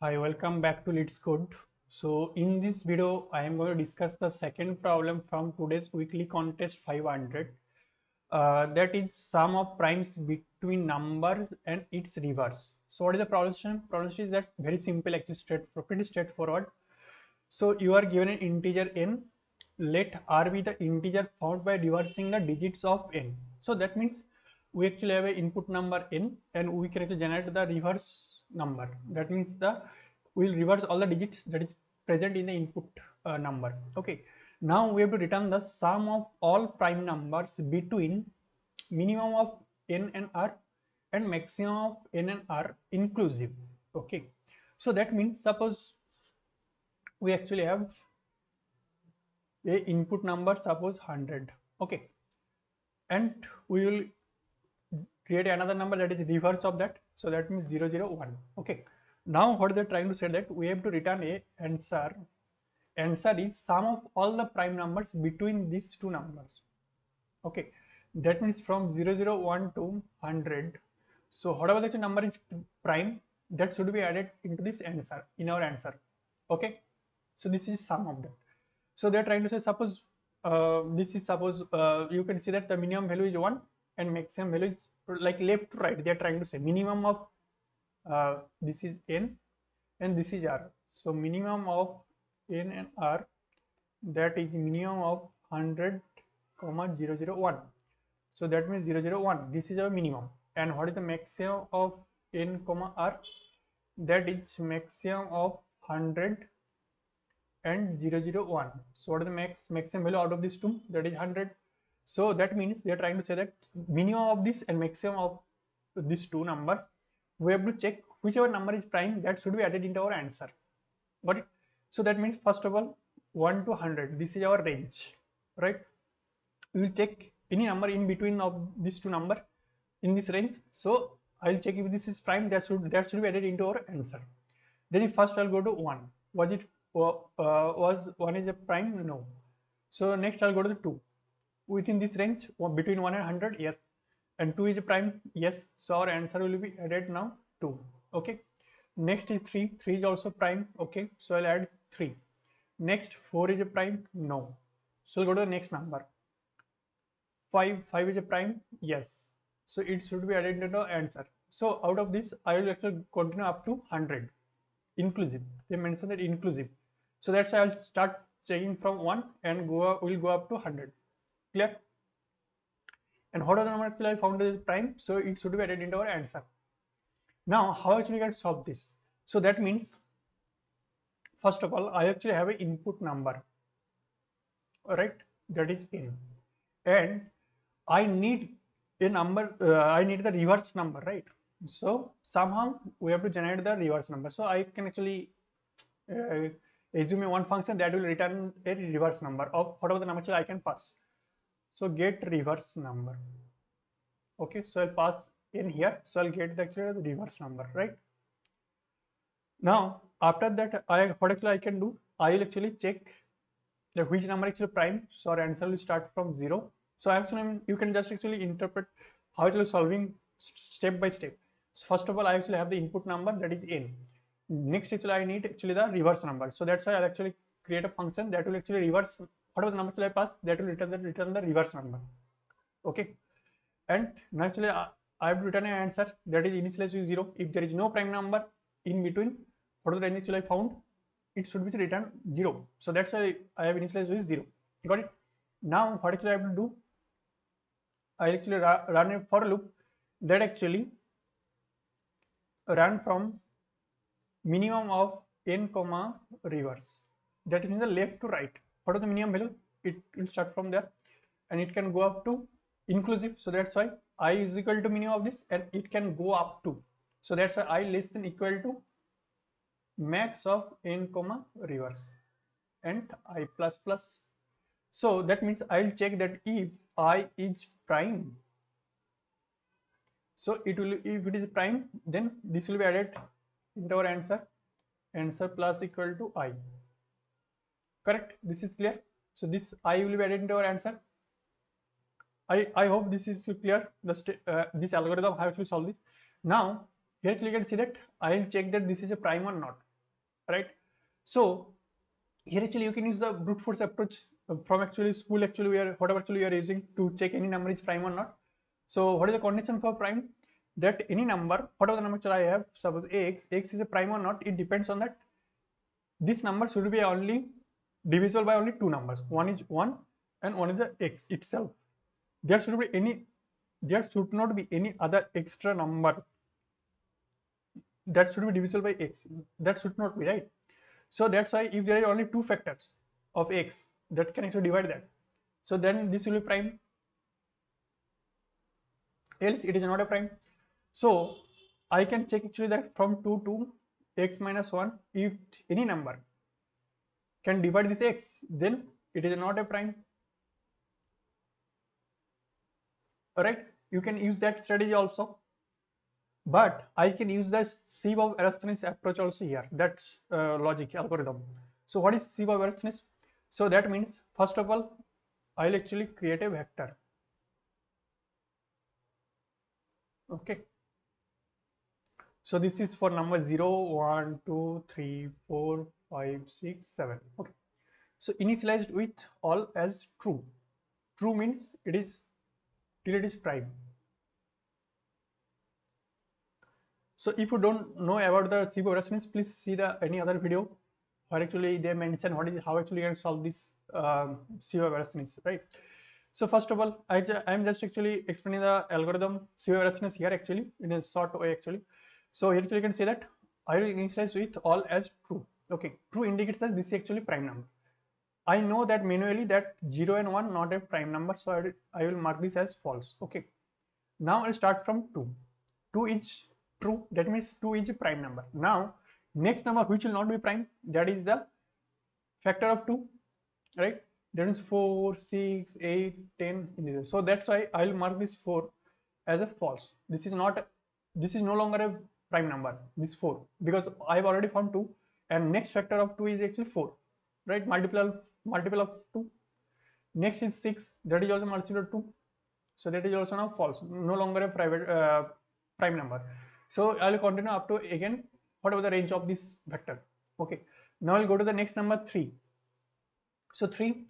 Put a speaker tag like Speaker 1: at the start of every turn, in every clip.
Speaker 1: Hi, welcome back to Leetcode. So in this video, I am going to discuss the second problem from today's weekly contest 500. That is sum of primes between numbers and its reverse. So what is the problem? Problem is that very simple, actually pretty straightforward. So you are given an integer n. Let r be the integer found by reversing the digits of n. So that means we actually have an input number n, and we can actually generate the reverse number. That means we'll reverse all the digits that is present in the input number. Okay. Now we have to return the sum of all prime numbers between minimum of n and r and maximum of n and r inclusive. Okay. So that means suppose we actually have a input number, suppose 100. Okay, and we will create another number that is reverse of that, so that means 001. Okay, now what they're trying to say that we have to return a answer is sum of all the prime numbers between these two numbers. Okay, that means from 001 to 100. So whatever the number is prime, that should be added into this answer, in our answer. Okay, so this is sum of that. So they're trying to say, suppose this is suppose you can see that the minimum value is 1 and maximum value is like left to right. They're trying to say minimum of this is n and this is r. So minimum of n and r, that is minimum of 100 comma 001. So that means 001, this is our minimum. And what is the maximum of n comma r? That is maximum of 100 and 001. So what is the maximum value out of these two? That is 100. So that means they are trying to say that minimum of this and maximum of these two numbers, we have to check whichever number is prime, that should be added into our answer. Got it? So that means first of all 1 to 100, this is our range, right? We will check any number in between of these two number in this range. So I'll check if this is prime, that should be added into our answer. Then if first I'll go to 1. Was it was 1 is a prime? No. So next I'll go to the 2. Within this range, between 1 and 100, yes. And 2 is a prime, yes. So our answer will be added now 2. Okay. Next is 3. 3 is also prime. Okay. So I'll add 3. Next 4 is a prime? No. So we'll go to the next number. 5 is a prime? Yes. So it should be added into the answer. So out of this, I will actually continue up to 100. Inclusive. They mentioned that inclusive. So that's why I'll start checking from 1 and we'll go up to 100. Clear? And what are the number actually I found is prime? So it should be added into our answer. Now, how actually we can solve this? So that means, first of all, I actually have an input number. Alright, that is n. And I need a number, I need the reverse number, right? So somehow we have to generate the reverse number. So I can actually assume one function that will return a reverse number of whatever the number I can pass. So get reverse number. Okay, so I'll pass in here. So I'll get the actual reverse number, right? Now after that, what actually I can do? I will actually check which number actually prime. So our answer will start from 0. So actually you can just actually interpret how actually solving step by step. So first of all, I actually have the input number, that is n. Next actually I need actually the reverse number. So that's why I'll actually create a function that will actually reverse whatever the number I pass, that will return the reverse number. Okay. And naturally I have to return an answer that is initialized with 0. If there is no prime number in between, whatever the range actually I found, it should be returned 0. So that's why I have initialized with 0. Got it? Now what actually I have to do? I actually run a for loop that actually run from minimum of n comma reverse. That means the left to right. What is the minimum value? It will start from there, and it can go up to inclusive. So that's why I is equal to minimum of this, and it can go up to. So that's why I less than equal to max of n comma reverse and I plus plus. So that means I'll check that if I is prime. So it will, if it is prime, then this will be added into our answer plus equal to I. Correct? This is clear. So this I will be added into our answer. I hope this is clear. This algorithm how to solve this. Now here you can see that I will check that this is a prime or not. right? So here actually you can use the brute force approach from actually school, actually we are whatever actually we are using to check any number is prime or not. So what is the condition for prime? That any number, whatever the number actually I have, suppose x is a prime or not, it depends on that this number should be only divisible by only two numbers. One is 1 and one is the x itself. There should be any, there should not be any other extra number that should be divisible by x. That should not be, right? So that's why if there are only two factors of x that can actually divide that, so then this will be prime, else it is not a prime. So I can check actually that from 2 to x minus 1, if any number can divide this x, then it is not a prime. Alright, you can use that strategy also, but I can use the sieve of Eratosthenes approach also here. That's logic algorithm. So what is sieve of Eratosthenes? So that means first of all I'll actually create a vector. Okay, so this is for number 0 1 2 3 4 5 6 7. Okay, so initialized with all as true. True means it is till it is prime. So if you don't know about the Sieve of Eratosthenes, please see the any other video where actually they mention what is how actually you can solve this Sieve of Eratosthenes, right? So first of all, I am just actually explaining the algorithm Sieve of Eratosthenes here actually in a short way actually. So here you can say that I will initialize with all as true. Okay, true indicates that this is actually prime number. I know that manually that 0 and 1 not a prime number, so I will mark this as false. Okay, now I'll start from 2. 2 is true, that means 2 is a prime number. Now next number which will not be prime, that is the factor of 2, right? That is 4 6 8 10. So that's why I'll mark this 4 as a false. This is not, this is no longer a prime number, this 4, because I've already found 2 and next factor of 2 is actually 4, right? Multiple of 2. Next is 6, that is also multiple of 2, so that is also now false, no longer a prime number. So I'll continue up to again whatever the range of this vector. Okay, now I'll go to the next number 3. So 3,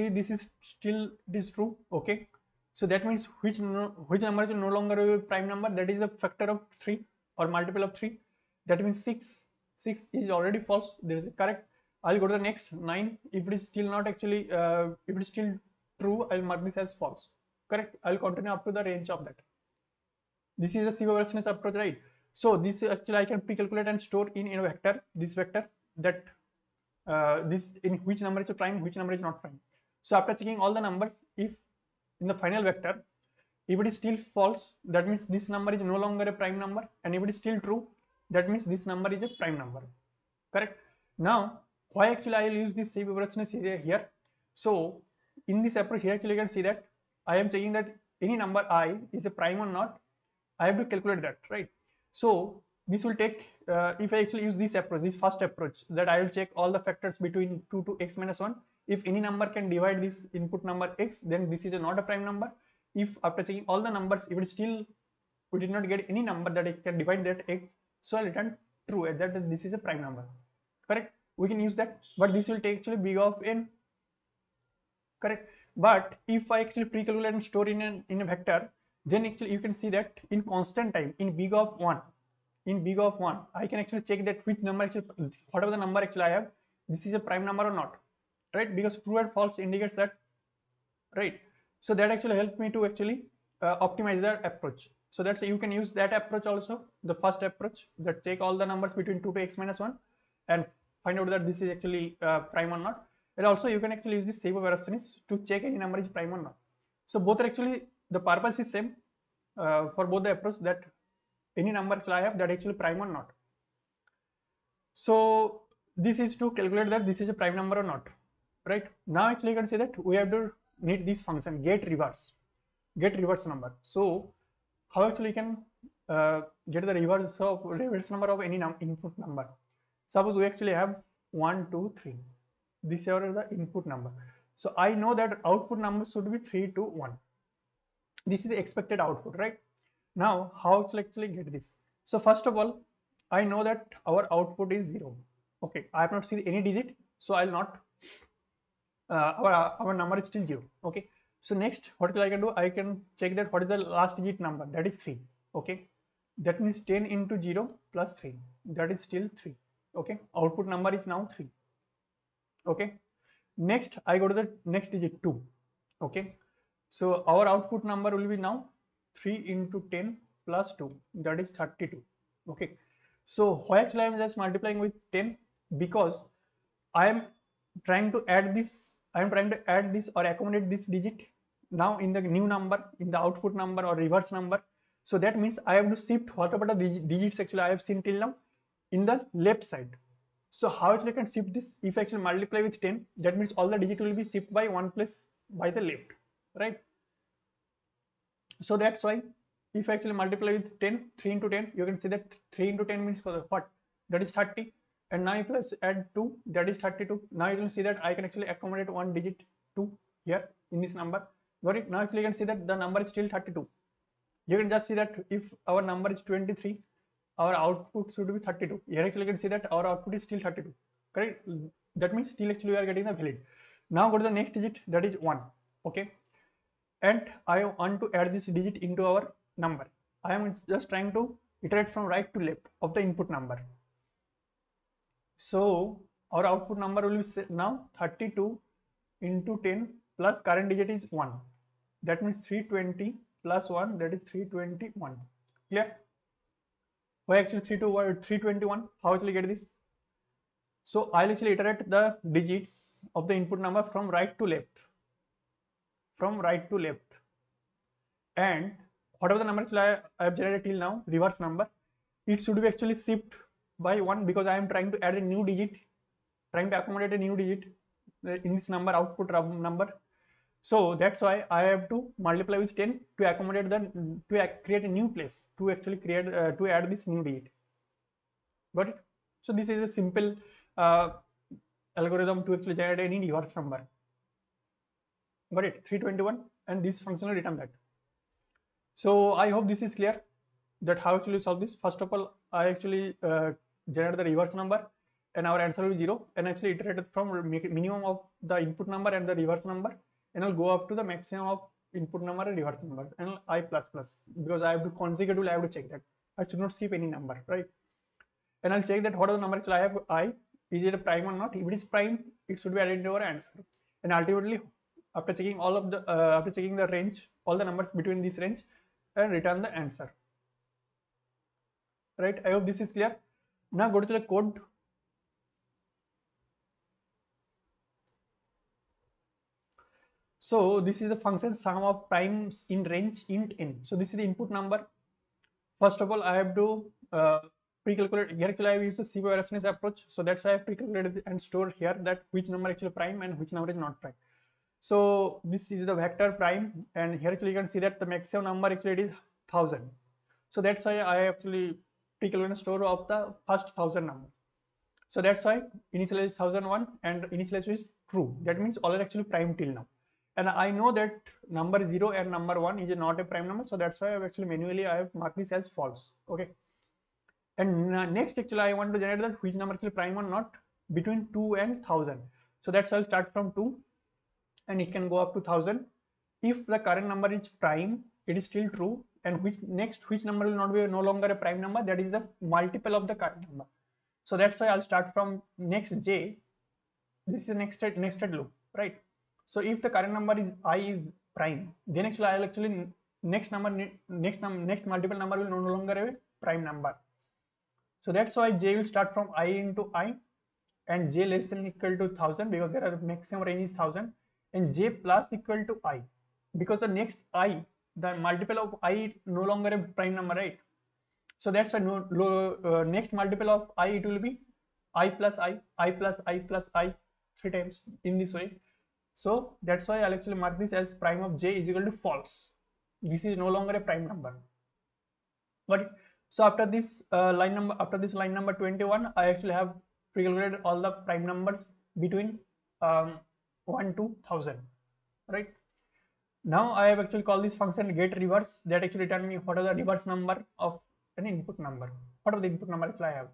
Speaker 1: this is still, it is true. Okay, so that means which number is no longer a prime number, that is the factor of 3 or multiple of 3. That means 6 is already false, there is a correct. I'll go to the next 9. If it is still not actually if it is still true, I'll mark this as false. Correct, I'll continue up to the range of that. This is the Sieve of Eratosthenes approach, right? So this actually I can pre-calculate and store in a vector, this vector, that this in which number is a prime, which number is not prime. So after checking all the numbers, if in the final vector if it is still false, that means this number is no longer a prime number, and if it is still true, that means this number is a prime number. Correct. Now why actually I will use this Sieve of Eratosthenes here? So in this approach here actually you can see that I am checking that any number I is a prime or not. I have to calculate that, right? So this will take if I actually use this approach, this first approach, that I will check all the factors between 2 to x minus 1. If any number can divide this input number x, then this is not a prime number. If after checking all the numbers, if it still we did not get any number that it can divide that x, so I'll return true, that this is a prime number. Correct, we can use that, but this will take actually big of n. Correct, but if I actually pre-calculate and store in a vector, then actually you can see that in constant time, in big of 1, I can actually check that which number actually, whatever the number actually I have, this is a prime number or not, right? Because true and false indicates that, right? So that actually helps me to actually optimize that approach. So that's, you can use that approach also, the first approach, that check all the numbers between 2 to x minus 1 and find out that this is actually prime or not. And also you can actually use this Sieve of Eratosthenes to check any number is prime or not. So both are actually, the purpose is same for both the approach, that any number actually I have that actually prime or not. So this is to calculate that this is a prime number or not, right? Now actually you can say that we have to need this function get reverse number. So how actually you can get the reverse number of any input number? Suppose we actually have 1 2 3, these are the input number. So I know that output number should be 3 to 1. This is the expected output, right? Now how to actually get this? So first of all, I know that our output is 0. Okay, I have not seen any digit, so I'll not our number is still 0. Okay, so next what I can do, I can check that what is the last digit number, that is 3. Okay, that means 10 into 0 plus 3, that is still 3. Okay, output number is now 3. Okay, next I go to the next digit 2. Okay, so our output number will be now 3 into 10 plus 2, that is 32. Okay, so why actually I am just multiplying with 10? Because I am trying to add this, or accommodate this digit now in the new number, in the output number or reverse number. So that means I have to shift whatever the digits actually I have seen till now in the left side. So how actually I can shift this? If I actually multiply with 10, that means all the digit will be shifted by one place by the left, right? So that's why if I actually multiply with 10, 3 into 10, you can see that 3 into 10 means for what? That is 30. And now you plus add 2, that is 32. Now you can see that I can actually accommodate one digit 2 here in this number. Got it? Now actually you can see that the number is still 32. You can just see that if our number is 23, our output should be 32. Here actually you can see that our output is still 32. Correct? That means still actually we are getting the valid. Now go to the next digit, that is 1. Okay, and I want to add this digit into our number. I am just trying to iterate from right to left of the input number. So our output number will be now 32 into 10 plus current digit is 1. That means 320 plus 1, that is 321. Clear? Why actually 321? How actually get this? So I'll actually iterate the digits of the input number from right to left. From right to left. And whatever the number I have generated till now, reverse number, it should be actually shift by 1 because I am trying to add a new digit, trying to accommodate a new digit in this number, output number. So that's why I have to multiply with 10 to accommodate to create a new place to actually create to add this new digit. Got it? So this is a simple algorithm to actually generate any reverse number. Got it? 321, and this function will return that. So I hope this is clear that how actually solve this. First of all, I actually generate the reverse number and our answer will be 0, and actually iterated from minimum of the input number and the reverse number, and I'll go up to the maximum of input number and reverse numbers, and I plus plus, because I have to consecutively I have to check that I should not skip any number, right? And I'll check that what are the number I have, is it a prime or not. If it is prime, it should be added to our answer, and ultimately after checking all of the after checking the range, all the numbers between this range, and return the answer. Right, I hope this is clear. Now go to the code. So this is the function sum of primes in range int n. So this is the input number. First of all, I have to pre-calculate. Here actually I have used the Sieve Eratosthenes approach. So that's why I have pre-calculated and stored here that which number actually prime and which number is not prime. So this is the vector prime, and here actually you can see that the maximum number actually it is 1000. So that's why I actually pre-calculated store of the first 1000 number. So that's why initialize is 1001 and initialize is true. That means all are actually prime till now. And I know that number 0 and number 1 is not a prime number. So that's why I've actually manually I have marked this as false. Okay. And next actually I want to generate that which number actually prime or not between 2 and 1000. So that's why I'll start from 2 and it can go up to 1000. If the current number is prime, it is still true. And which number will not be no longer a prime number, that is the multiple of the current number. So that's why I'll start from next j. This is a nested loop, right? So if the current number is I is prime, then actually I'll actually next multiple number will no longer have a prime number. So that's why j will start from I into I, and j less than equal to 1000 because there are maximum range is 1000, and j plus equal to I because the next I, the multiple of I no longer a prime number, right? So that's why next multiple of I, it will be I plus I, I plus I plus I 3 times in this way. So that's why I'll actually mark this as prime of j is equal to false. This is no longer a prime number. But so after this line number 21, I actually have pre-calculated all the prime numbers between 1 to 1000, right? Now I have actually called this function get reverse, that actually return me what are the reverse number of an input number, what are the input number actually I have.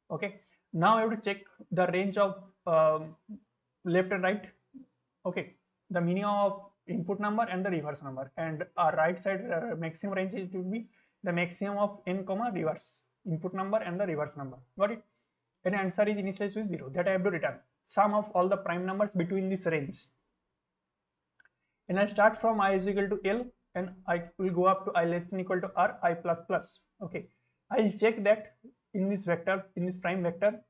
Speaker 1: Okay, Now I have to check the range of left and right. Okay, the minimum of input number and the reverse number, and our right side maximum range it will be the maximum of n comma reverse input number and the reverse number. Got it? And answer is initialized to 0. That I have to return sum of all the prime numbers between this range. And I start from I is equal to L, and I will go up to I less than equal to R I plus plus. Okay, I'll check that in this vector, in this prime vector,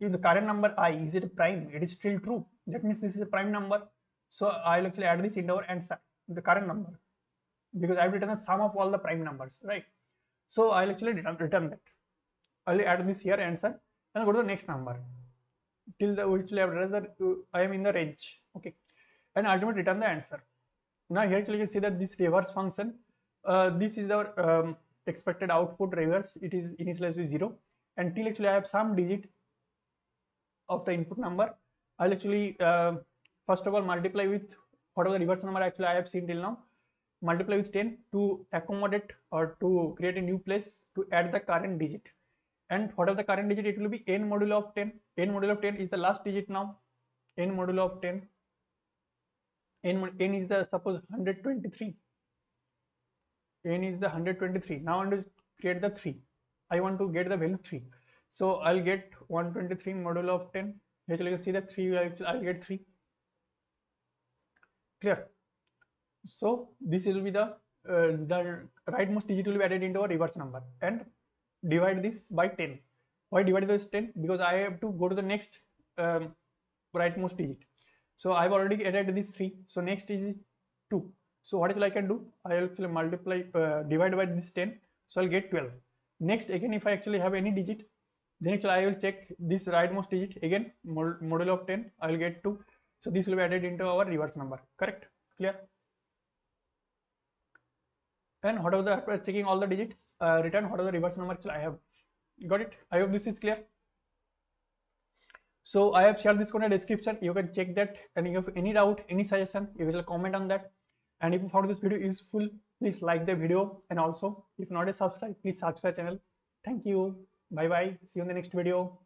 Speaker 1: if the current number I is it prime, it is still true. That means this is a prime number. So I'll actually add this into our answer, the current number, because I've written the sum of all the prime numbers, right? So I'll actually return that. I'll add this here answer and go to the next number till the which will have I am in the range. Okay, and ultimately return the answer. Now here you can see that this reverse function, this is our expected output reverse. It is initialized with 0 until actually I have some digits of the input number. I'll actually first of all multiply with whatever the reverse number actually I have seen till now, multiply with 10 to accommodate or to create a new place to add the current digit. And whatever the current digit, it will be n modulo of 10. N modulo of 10 is the last digit now. N modulo of 10. N is the suppose 123. N is the 123. Now I want to create the 3. I want to get the value 3. So I'll get 123 modulo of 10. Here you can see that 3. I'll get 3. Clear? So this will be the rightmost digit will be added into a reverse number and divide this by 10. Why divide this 10? Because I have to go to the next rightmost digit. So I've already added this 3. So next is 2. So what I can do? I will actually multiply, divide by this 10. So I'll get 12. Next, again, if I actually have any digits, then actually I will check this rightmost digit again, modulo of 10. I will get 2. So this will be added into our reverse number. Correct? Clear? And whatever the after checking all the digits, return whatever the reverse number actually I have. Got it? I hope this is clear. So I have shared this code in the description. You can check that, and if you have any doubt, any suggestion, you will comment on that. And if you found this video useful, please like the video, and also if not a subscribe, please subscribe channel. Thank you. Bye bye. See you in the next video.